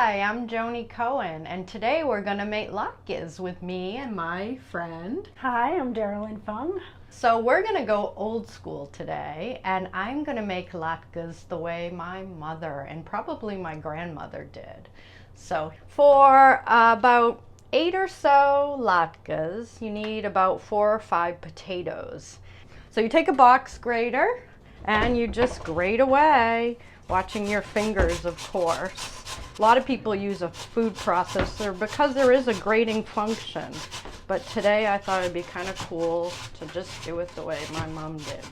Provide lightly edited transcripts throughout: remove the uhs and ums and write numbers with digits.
Hi, I'm Joanie Cohen, and today we're going to make latkes with me and my friend. Hi, I'm Darelynn Fung. So we're going to go old school today, and I'm going to make latkes the way my mother and probably my grandmother did. So for about 8 or so latkes, you need about 4 or 5 potatoes. So you take a box grater and you just grate away, watching your fingers, of course. A lot of people use a food processor because there is a grating function, but today I thought it'd be kind of cool to just do it the way my mom did.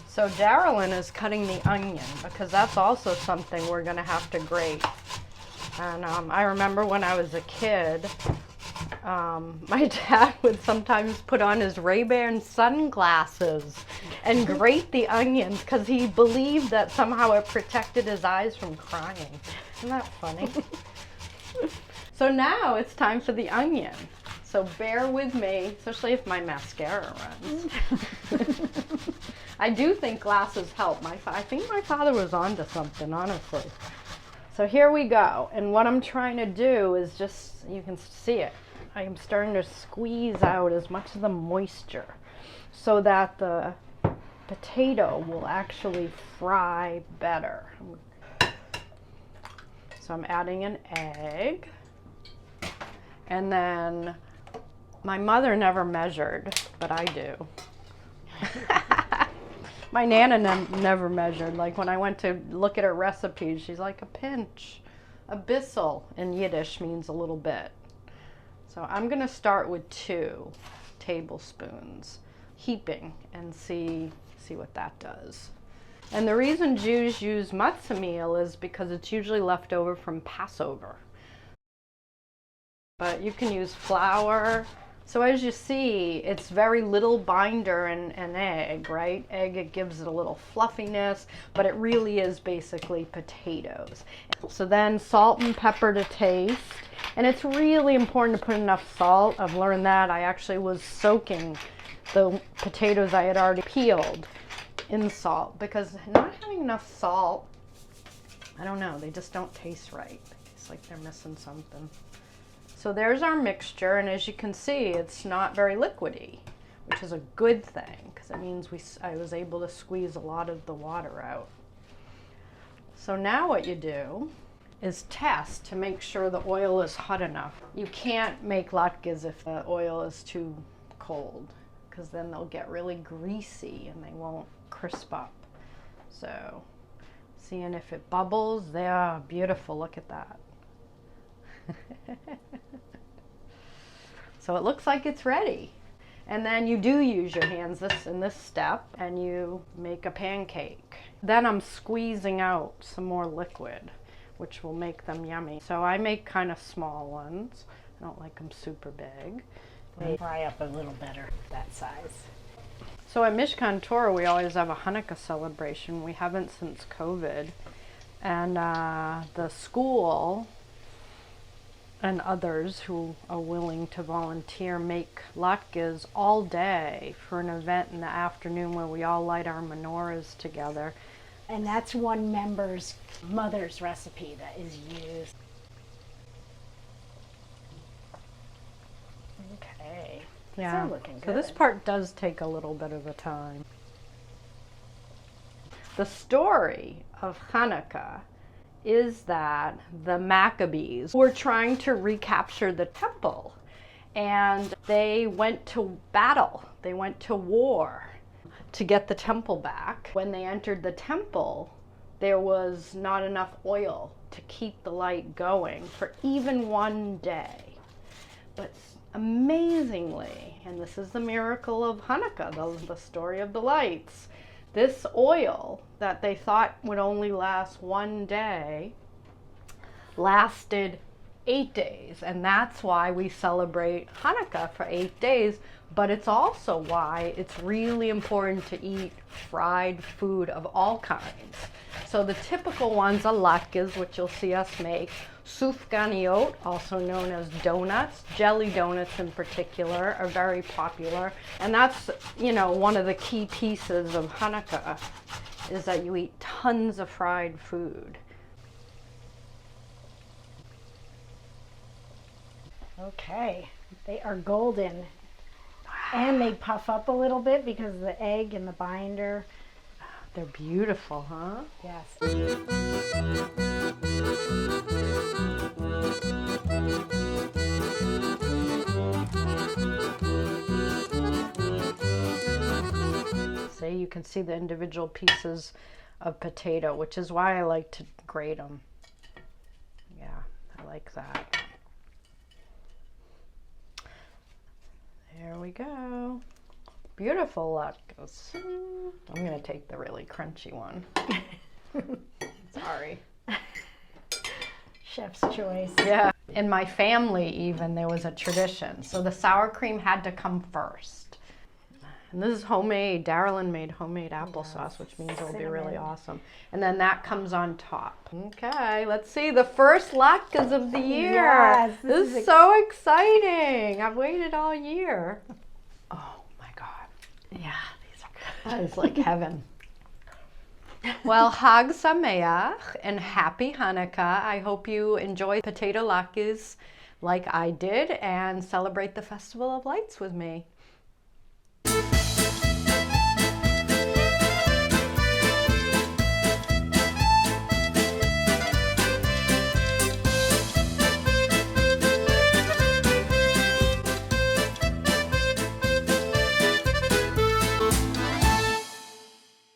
So Darelynn is cutting the onion because that's also something we're going to have to grate. And I remember when I was a kid, my dad would sometimes put on his Ray-Ban sunglasses and grate the onions because he believed that somehow it protected his eyes from crying. Isn't that funny? So now it's time for the onion. So bear with me, especially if my mascara runs. I do think glasses help. I think my father was onto something, honestly. So here we go. And what I'm trying to do is just, you can see it. I am starting to squeeze out as much of the moisture so that the potato will actually fry better. So I'm adding an egg, and then my mother never measured, but I do. My Nana never measured. Like when I went to look at her recipes, she's like a pinch. A bissel in Yiddish means a little bit. So I'm going to start with 2 tablespoons, heaping, and see what that does. And the reason Jews use matzah meal is because it's usually left over from Passover. But you can use flour. So as you see, it's very little binder and egg, right? Egg, it gives it a little fluffiness, but it really is basically potatoes. So then salt and pepper to taste. And it's really important to put enough salt. I've learned that. I actually was soaking the potatoes I had already peeled in salt because not having enough salt, I don't know, they just don't taste right. It's like they're missing something. So there's our mixture, and as you can see, it's not very liquidy, which is a good thing because it means I was able to squeeze a lot of the water out. So now what you do is test to make sure the oil is hot enough. You can't make latkes if the oil is too cold because then they'll get really greasy and they won't crisp up. So seeing if it bubbles, they are beautiful. Look at that. So it looks like it's ready. And then you do use your hands in this step and you make a pancake. Then I'm squeezing out some more liquid, which will make them yummy. So I make kind of small ones. I don't like them super big. They fry up a little better that size. So at Mishkan Torah, we always have a Hanukkah celebration. We haven't since COVID. And the school and others who are willing to volunteer make latkes all day for an event in the afternoon where we all light our menorahs together. And that's one member's mother's recipe that is used. Okay. Yeah. They're looking good. So this part does take a little bit of a time. The story of Hanukkah is that the Maccabees were trying to recapture the temple, and they went to battle. They went to war to get the temple back. When they entered the temple, there was not enough oil to keep the light going for even one day. But amazingly, and this is the miracle of Hanukkah, the story of the lights, this oil that they thought would only last one day lasted 8 days. And that's why we celebrate Hanukkah for 8 days. But it's also why it's really important to eat fried food of all kinds. So the typical ones are latkes, which you'll see us make, sufganiyot, also known as donuts. Jelly donuts in particular are very popular. And that's, one of the key pieces of Hanukkah is that you eat tons of fried food. Okay, they are golden. And they puff up a little bit because of the egg and the binder. They're beautiful, huh? Yes. See, you can see the individual pieces of potato, which is why I like to grate them. Yeah, I like that. There we go. Beautiful latkes. I'm going to take the really crunchy one. Sorry. Chef's choice. Yeah. In my family even, there was a tradition. So the sour cream had to come first. And this is homemade. Darelynn made homemade applesauce, which means it'll be really awesome. And then that comes on top. Okay, let's see the first latkes of the year. Yes, this is so exciting. I've waited all year. Oh my God. Yeah, these are good. That is like heaven. Well, Hag Sameach and happy Hanukkah. I hope you enjoy potato latkes like I did and celebrate the Festival of Lights with me.